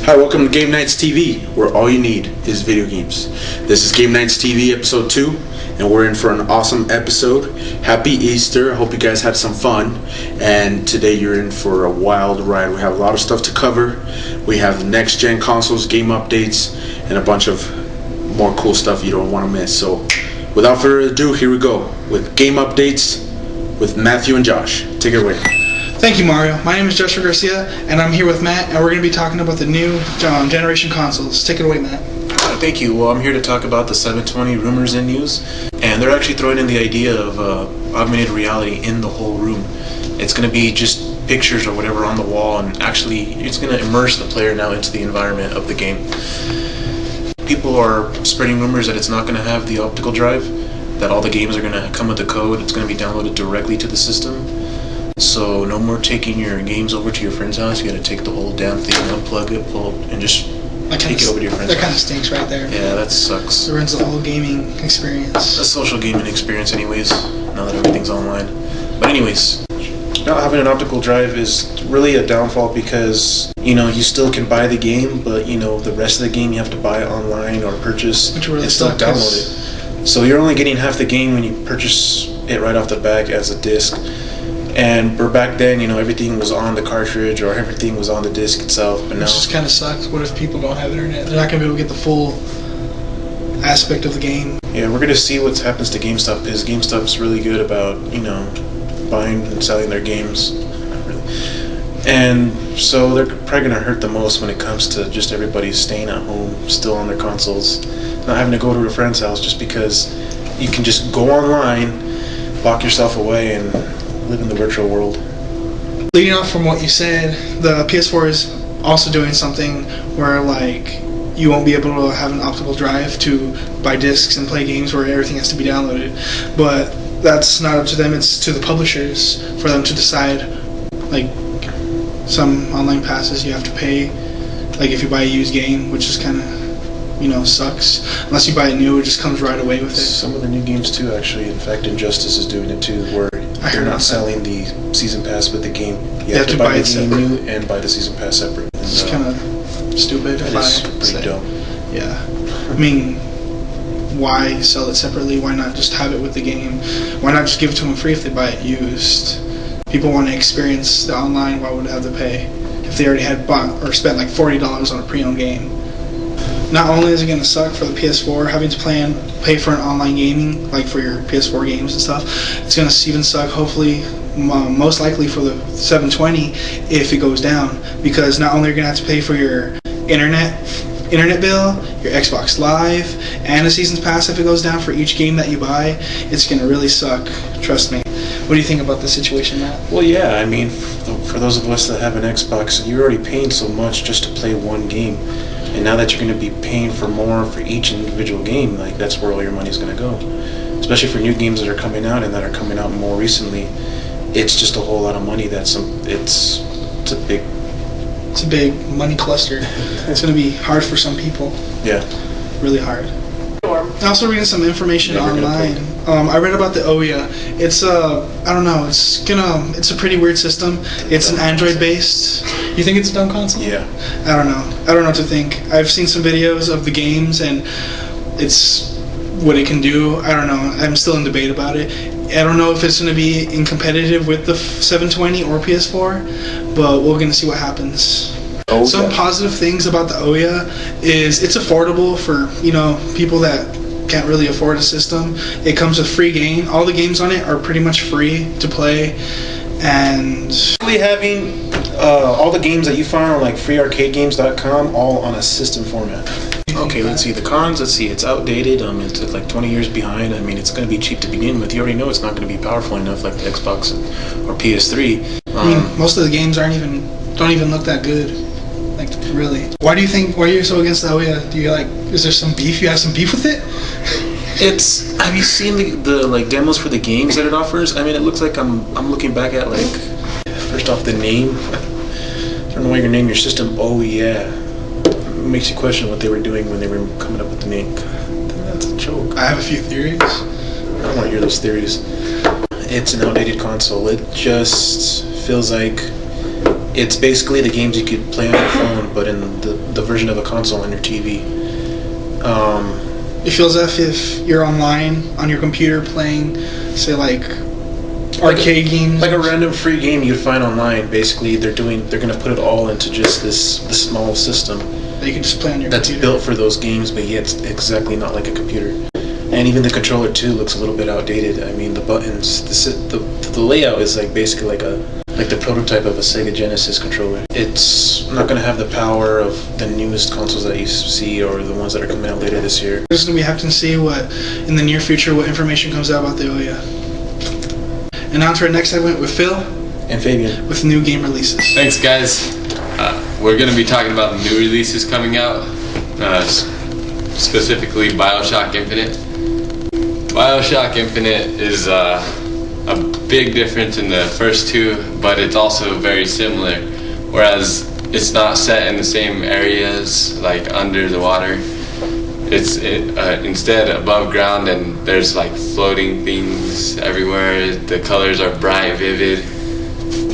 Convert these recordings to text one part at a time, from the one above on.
Hi, welcome to Game Knights TV, where all you need is video games. This is Game Knights TV episode 2, and we're in for an awesome episode. Happy Easter, I hope you guys had some fun, and today you're in for a wild ride. We have a lot of stuff to cover. We have next-gen consoles, game updates, and a bunch of more cool stuff you don't want to miss. So, without further ado, here we go with game updates with Matthew and Josh. Take it away. Thank you, Mario. My name is Joshua Garcia, and I'm here with Matt, and we're going to be talking about the new generation consoles. Take it away, Matt. Thank you. Well, I'm here to talk about the 720 rumors and news, and they're actually throwing in the idea of augmented reality in the whole room. It's going to be just pictures or whatever on the wall, and actually it's going to immerse the player now into the environment of the game. People are spreading rumors that it's not going to have the optical drive, that all the games are going to come with the code. It's going to be downloaded directly to the system. So no more taking your games over to your friend's house. You got to take the whole damn thing, unplug it, pull, and just take it over to your friend's house. That kind of stinks right there. Yeah, that sucks. It ruins the whole gaming experience. A social gaming experience anyways, now that everything's online. But anyways, not having an optical drive is really a downfall because, you still can buy the game, but, the rest of the game you have to buy online or purchase and still download it. So you're only getting half the game when you purchase it right off the back as a disc. And back then, everything was on the cartridge or everything was on the disc itself. But now, which just kind of sucks. What if people don't have internet? They're not going to be able to get the full aspect of the game. Yeah, we're going to see what happens to GameStop, because GameStop's really good about, buying and selling their games. And so they're probably going to hurt the most when it comes to just everybody staying at home, still on their consoles, not having to go to a friend's house just because you can just go online, lock yourself away, and live in the virtual world. Leading off from what you said, the PS4 is also doing something where you won't be able to have an optical drive to buy discs and play games where everything has to be downloaded. But that's not up to them, it's to the publishers for them to decide. Some online passes you have to pay, if you buy a used game, which is kind of sucks. Unless you buy it new, it just comes right away with it. Some of the new games too, actually. In fact, Injustice is doing it too, where they're not selling the season pass with the game. You have to buy the game new and buy the season pass separate. It's kind of stupid. That is pretty dumb. Yeah. I mean, why sell it separately? Why not just have it with the game? Why not just give it to them free if they buy it used? People want to experience the online. Why would they have to pay if they already had bought or spent $40 on a pre-owned game? Not only is it going to suck for the PS4 having to pay for an online gaming, for your PS4 games and stuff, it's going to even suck, hopefully, most likely for the 720 if it goes down, because not only are you going to have to pay for your internet bill, your Xbox Live, and a season's pass if it goes down for each game that you buy. It's going to really suck, trust me. What do you think about the situation, Matt? Well, yeah, I mean, for those of us that have an Xbox, you're already paying so much just to play one game. And now that you're going to be paying for more for each individual game, that's where all your money's going to go. Especially for new games that are coming out and that are coming out more recently, it's just a whole lot of money. It's a big money cluster. It's going to be hard for some people. Yeah. Really hard. I'm also reading some information online. I read about the Ouya. It's I don't know. It's a pretty weird system. It's an Android based. You think it's a dumb console? Yeah. I don't know what to think. I've seen some videos of the games and it's what it can do. I don't know. I'm still in debate about it. I don't know if it's going to be in competitive with the 720 or PS4, but we're going to see what happens. Oh, some positive things about the Ouya is it's affordable for people that can't really afford a system. It comes with free game. All the games on it are pretty much free to play, and having all the games that you find on freearcadegames.com all on a system format. Okay, let's see the cons. Let's see, it's outdated. It's 20 years behind. I mean, it's going to be cheap to begin with. You already know it's not going to be powerful enough like the Xbox or PS3. Most of the games don't even look that good. Really. Why are you so against the Ouya? Do you is there some beef? You have some beef with it? Have you seen the demos for the games that it offers? I mean, it looks like I'm looking back at first off the name. I don't know why you name your system. Oh yeah. It makes you question what they were doing when they were coming up with the name. That's a joke. I have a few theories. I don't want to hear those theories. It's an outdated console. It just feels like It's basically the games you could play on your phone, but in the version of a console on your TV. It feels as if you're online on your computer playing, say, like arcade games. Like a random free game you'd find online. Basically, they're going to put it all into just this small system that you can just play on your that's computer. built for those games, but yet it's exactly not like a computer. And even the controller too looks a little bit outdated. I mean, the buttons, the layout is like basically like the prototype of a Sega Genesis controller. It's not going to have the power of the newest consoles that you see or the ones that are coming out later this year. We have to see what in the near future what information comes out about the Ouya. And on to our next segment with Phil And Fabian. with new game releases. Thanks, guys. We're going to be talking about the new releases coming out, specifically Bioshock Infinite. Bioshock Infinite is a big difference in the first two, but it's also very similar. Whereas it's not set in the same areas, like under the water. It's instead above ground, and there's like floating things everywhere. The colors are bright, vivid.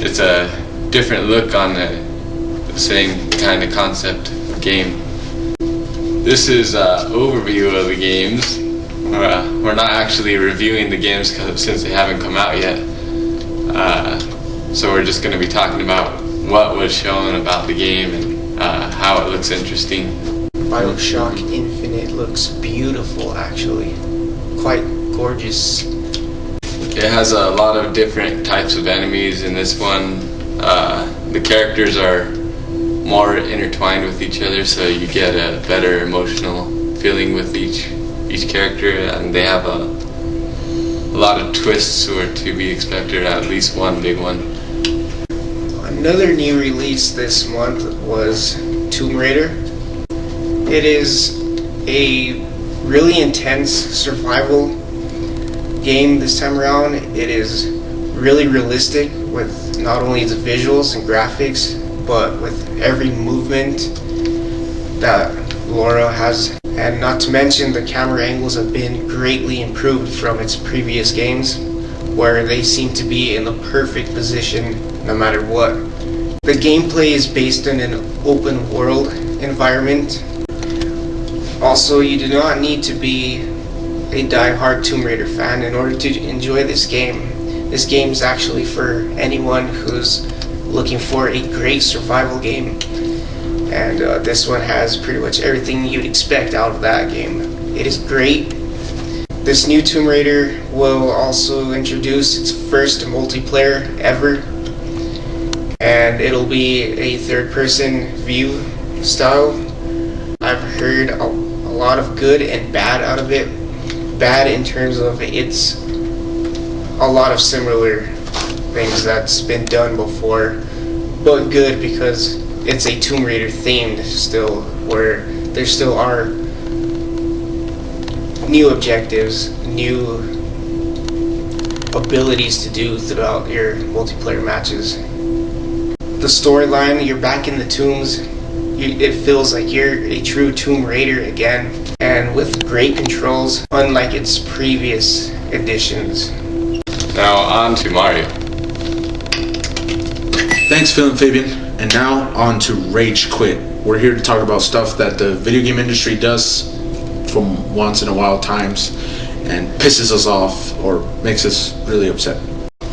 It's a different look on the same kind of concept of game. This is an overview of the games. We're not actually reviewing the games since they haven't come out yet. So we're just going to be talking about what was shown about the game and how it looks interesting. Bioshock Infinite looks beautiful, actually. Quite gorgeous. It has a lot of different types of enemies in this one. The characters are more intertwined with each other, so you get a better emotional feeling with each character, and they have a lot of twists were to be expected, at least one big one. Another new release this month was Tomb Raider. It is a really intense survival game this time around. It is really realistic with not only the visuals and graphics, but with every movement that Laura has. And not to mention, the camera angles have been greatly improved from its previous games, where they seem to be in the perfect position no matter what. The gameplay is based in an open world environment. Also, you do not need to be a die-hard Tomb Raider fan in order to enjoy this game. This game is actually for anyone who's looking for a great survival game. And this one has pretty much everything you'd expect out of that game. It is great. This new Tomb Raider will also introduce its first multiplayer ever. And it'll be a third-person view style. I've heard a lot of good and bad out of it. Bad in terms of it's a lot of similar things that's been done before, but good because it's a Tomb Raider themed still, where there still are new objectives, new abilities to do throughout your multiplayer matches. The storyline, you're back in the tombs. It feels like you're a true Tomb Raider again, and with great controls, unlike its previous editions. Now on to Mario. Thanks, Phil and Fabian. And now on to Rage Quit. We're here to talk about stuff that the video game industry does from once in a while times and pisses us off or makes us really upset.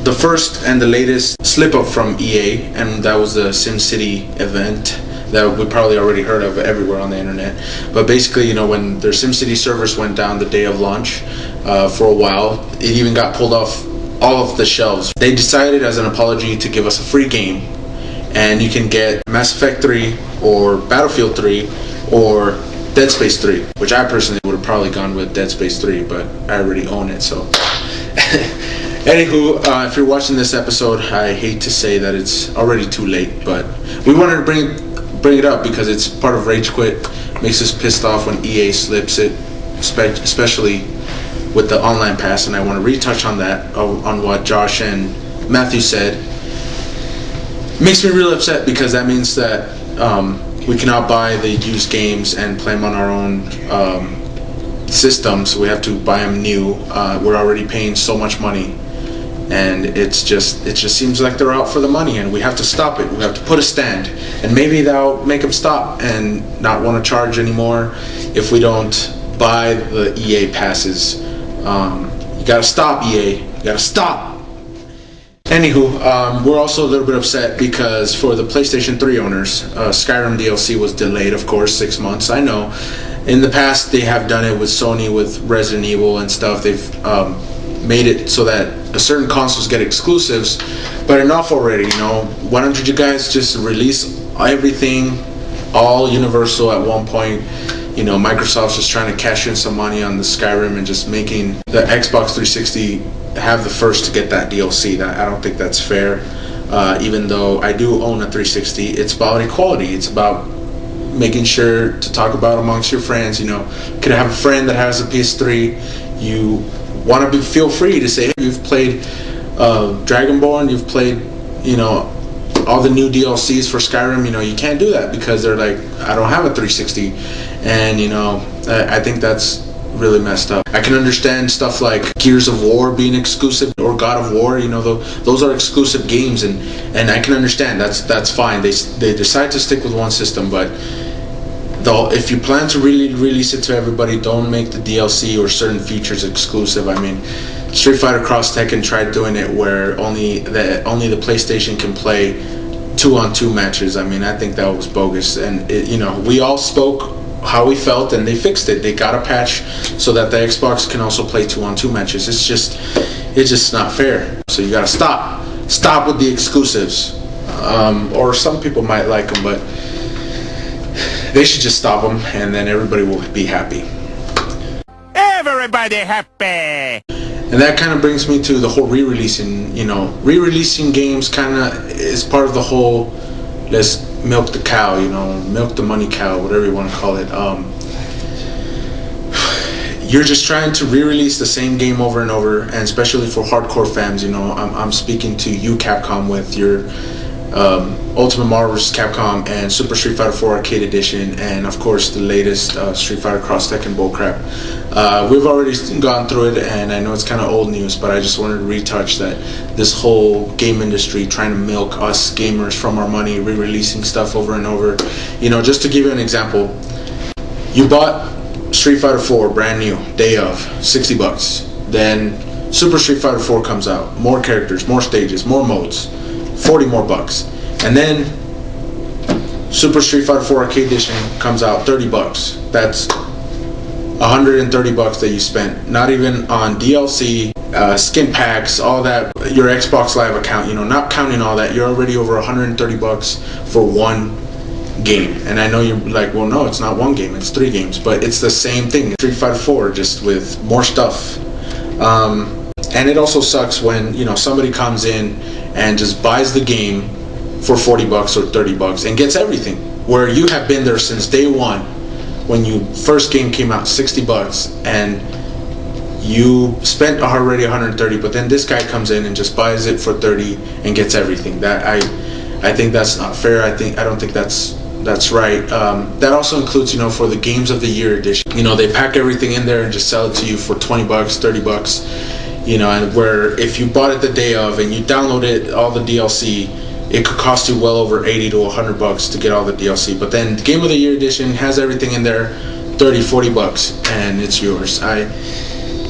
The first and the latest slip up from EA, and that was the SimCity event that we probably already heard of everywhere on the internet. But basically, when their SimCity servers went down the day of launch for a while, it even got pulled off all of the shelves. They decided as an apology to give us a free game, and you can get Mass Effect 3 or Battlefield 3 or Dead Space 3, which I personally would have probably gone with Dead Space 3, but I already own it, so. Anywho, if you're watching this episode, I hate to say that it's already too late, but we wanted to bring it up because it's part of Rage Quit. Makes us pissed off when EA slips it, especially with the online pass, and I want to retouch on that, on what Josh and Matthew said. Makes me really upset because that means that we cannot buy the used games and play them on our own systems. We have to buy them new. We're already paying so much money, and it just seems like they're out for the money, and we have to stop it. We have to put a stand, and maybe that'll make them stop and not want to charge anymore if we don't buy the EA passes. You gotta stop, EA. You gotta stop. Anywho, we're also a little bit upset because for the PlayStation 3 owners, Skyrim DLC was delayed, of course, 6 months. I know. In the past, they have done it with Sony, with Resident Evil and stuff. They've made it so that certain consoles get exclusives, but enough already, you know. Why don't you guys just release everything, all Universal at one point? You know, Microsoft's just trying to cash in some money on the Skyrim and just making the Xbox 360 have the first to get that DLC. That, I don't think that's fair. Even though I do own a 360, it's about equality. It's about making sure to talk about amongst your friends. You know, could have a friend that has a PS3, you want to feel free to say, hey, you've played Dragonborn, you've played, you know, all the new DLCs for Skyrim. You know, you can't do that because they're like, I don't have a 360, and you know, I think that's really messed up. I can understand stuff like Gears of War being exclusive, or God of War. You know, those are exclusive games, and I can understand that's fine. They decide to stick with one system, but though, if you plan to really release it to everybody, don't make the DLC or certain features exclusive. I mean, Street Fighter Cross Tekken tried doing it where only the PlayStation can play 2-on-2 matches. I mean, I think that was bogus, and you know, we all spoke how we felt, and they fixed it. They got a patch so that the Xbox can also play 2-on-2 matches. It's just not fair. So you gotta stop with the exclusives. Or some people might like them, but they should just stop them, and then everybody will be happy. Everybody happy! And that kind of brings me to the whole re-releasing. You know, re-releasing games kind of is part of the whole, let's milk the cow, you know, milk the money cow, whatever you want to call it. You're just trying to re-release the same game over and over, and especially for hardcore fans, you know, I'm speaking to you, Capcom, with your Ultimate Marvel vs. Capcom and Super Street Fighter 4 Arcade Edition, and of course the latest Street Fighter Cross Tekken bullcrap. We've already gone through it, and I know it's kind of old news, but I just wanted to retouch that this whole game industry trying to milk us gamers from our money, re-releasing stuff over and over. You know, just to give you an example, you bought Street Fighter 4 brand new, day of, $60. Then Super Street Fighter 4 comes out, more characters, more stages, more modes, $40 more. And then Super Street Fighter 4 Arcade Edition comes out, $30. That's $130 that you spent, not even on DLC, skin packs, all that, your Xbox Live account, you know, not counting all that. You're already over $130 for one game. And I know you're like, well, no, it's not one game, it's 3 games, but it's the same thing. Street Fighter 4, just with more stuff. And it also sucks when, you know, somebody comes in and just buys the game for $40 or $30 and gets everything, where you have been there since day one when you first game came out, $60, and you spent already $130, but then this guy comes in and just buys it for $30 and gets everything. That I think that's not fair. I don't think that's right. That also includes, you know, for the Games of the Year edition. You know, they pack everything in there and just sell it to you for $20, $30. You know, and where if you bought it the day of and you downloaded all the DLC, it could cost you well over $80 to $100 to get all the DLC. But then the Game of the Year edition has everything in there, $30, $40, and it's yours. I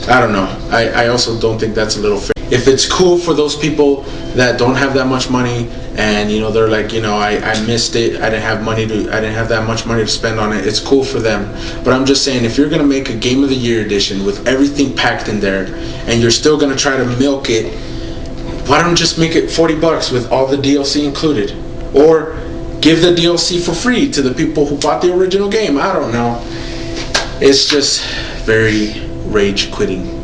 don't know. I also don't think that's a little fair. If it's cool for those people that don't have that much money, and you know, they're like, you know, I missed it, I didn't have that much money to spend on it, it's cool for them. But I'm just saying, if you're gonna make a Game of the Year edition with everything packed in there, and you're still gonna try to milk it, why don't just make it $40 with all the DLC included? Or give the DLC for free to the people who bought the original game. I don't know. It's just very rage quitting.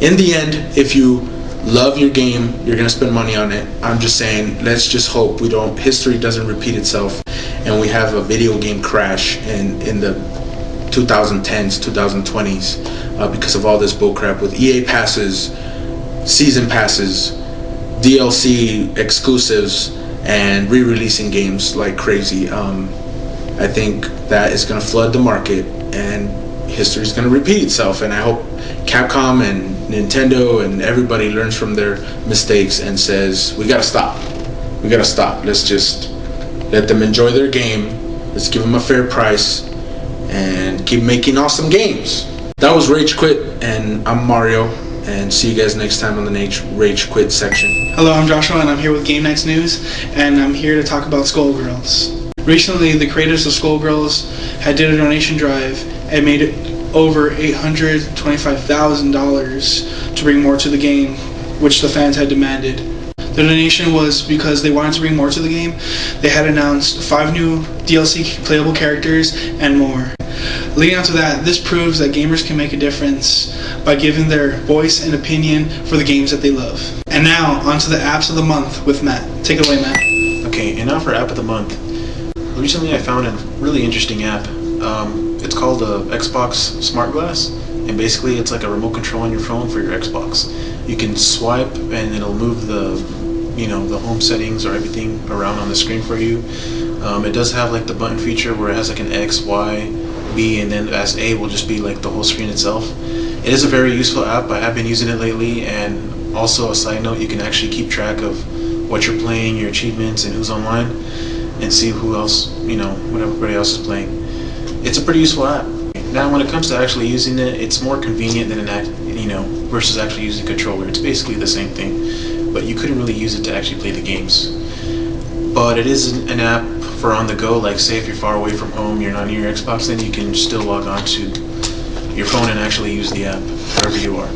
In the end, if you love your game, you're gonna spend money on it. I'm just saying, let's just hope history doesn't repeat itself, and we have a video game crash in the 2010s, 2020s, because of all this bullcrap with EA passes, season passes, DLC exclusives, and re-releasing games like crazy. I think that is gonna flood the market, and history is going to repeat itself, and I hope Capcom and Nintendo and everybody learns from their mistakes and says, we gotta stop. Let's just let them enjoy their game. Let's give them a fair price and keep making awesome games. That was Rage Quit, and I'm Mario, and see you guys next time on the Rage Quit section. Hello, I'm Joshua, and I'm here with Game Knights News, and I'm here to talk about Skullgirls. Recently, the creators of Skullgirls had did a donation drive and made it over $825,000 to bring more to the game, which the fans had demanded. The donation was because they wanted to bring more to the game. They had announced 5 new DLC playable characters and more. Leading on to that, this proves that gamers can make a difference by giving their voice and opinion for the games that they love. And now, onto the apps of the month with Matt. Take it away, Matt. Okay, and now for app of the month. Recently I found a really interesting app. It's called the Xbox Smart Glass, and basically it's like a remote control on your phone for your Xbox. You can swipe and it'll move the home settings or everything around on the screen for you. It does have like the button feature where it has like an X, Y, B, and then as A will just be like the whole screen itself. It is a very useful app. I have been using it lately, and also a side note, you can actually keep track of what you're playing, your achievements, and who's online, and see who else, what everybody else is playing. It's a pretty useful app. Now when it comes to actually using it, it's more convenient than versus actually using a controller. It's basically the same thing, but you couldn't really use it to actually play the games. But it is an app for on the go, like say if you're far away from home, you're not near your Xbox, then you can still log on to your phone and actually use the app wherever you are.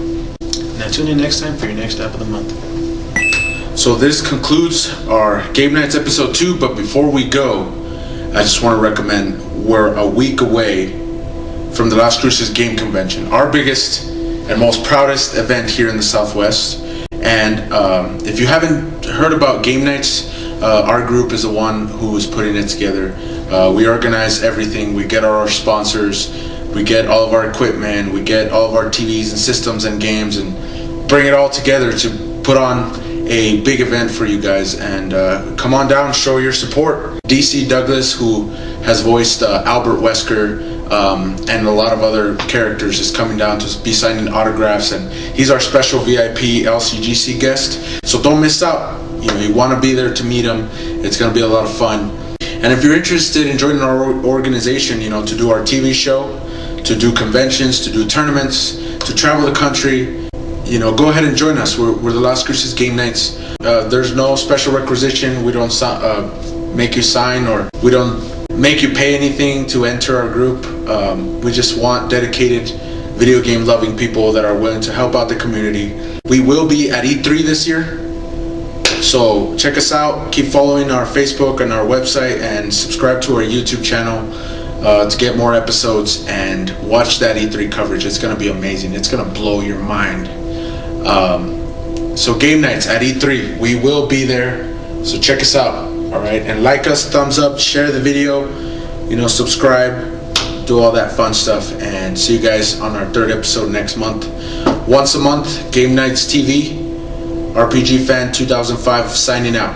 Now tune in next time for your next app of the month. So this concludes our Game Nights episode 2, but before we go, I just want to recommend, we're a week away from the Las Cruces Game Convention, our biggest and most proudest event here in the Southwest. And if you haven't heard about Game Nights, our group is the one who is putting it together. We organize everything. We get our sponsors, we get all of our equipment, we get all of our TVs and systems and games, and bring it all together to put on a big event for you guys. And come on down, show your support. DC Douglas, who has voiced Albert Wesker and a lot of other characters, is coming down to be signing autographs, and he's our special VIP LCGC guest, so don't miss out. You want to be there to meet him. It's going to be a lot of fun. And if you're interested in joining our organization, to do our TV show, to do conventions, to do tournaments, to travel the country, go ahead and join us. We're the Las Cruces Game Knights. There's no special requisition. We don't make you sign, or we don't make you pay anything to enter our group. We just want dedicated video game loving people that are willing to help out the community. We will be at E3 this year, so check us out. Keep following our Facebook and our website, and subscribe to our YouTube channel to get more episodes, and watch that E3 coverage. It's going to be amazing. It's going to blow your mind. So Game Nights at E3, we will be there, so check us out. Alright, and like us, thumbs up, share the video, subscribe, do all that fun stuff, and see you guys on our 3rd episode next month. Once a month, Game Nights TV, RPG Fan 2005 signing out.